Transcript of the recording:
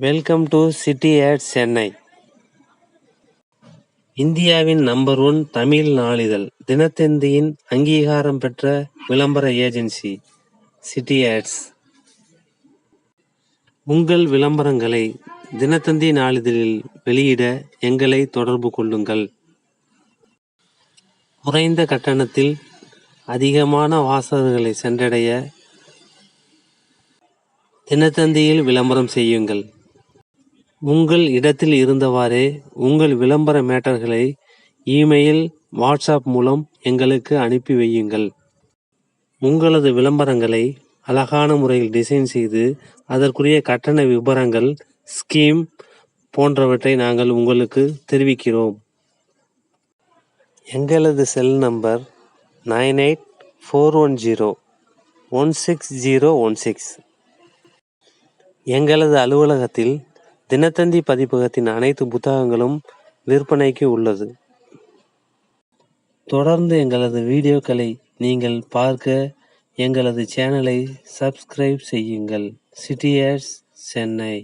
Welcome to city at Chennai. இந்தியாவின் number 1 Tamil நாளிதழ் தினத்தந்தியின் அங்கீகாரம் பெற்ற விளம்பர ஏஜென்சி சிட்டி ஆட்ஸ். உங்கள் விளம்பரங்களை தினத்தந்தி நாளிதழில் வெளியிட எங்களை தொடர்பு கொள்ளுங்கள். குறைந்த கட்டணத்தில் அதிகமான வாசகர்களை சென்றடைய தினத்தந்தியில் விளம்பரம் செய்யுங்கள். உங்கள் இடத்தில் இருந்தவாறே உங்கள் விளம்பர மேட்டர்களை இமெயில், வாட்ஸ்அப் மூலம் எங்களுக்கு அனுப்பி வையுங்கள். உங்களது விளம்பரங்களை அழகான முறையில் டிசைன் செய்து அதற்குரிய கட்டண விபரங்கள், ஸ்கீம் போன்றவற்றை நாங்கள் உங்களுக்கு தெரிவிக்கிறோம். எங்களது செல் நம்பர் 9841016016. எங்களது அலுவலகத்தில் தினத்தந்தி பதிப்பகத்தின் அனைத்து புத்தகங்களும் விற்பனைக்கு உள்ளது. தொடர்ந்து எங்களது வீடியோக்களை நீங்கள் பார்க்க எங்களது சேனலை சப்ஸ்கிரைப் செய்யுங்கள். City ads Chennai.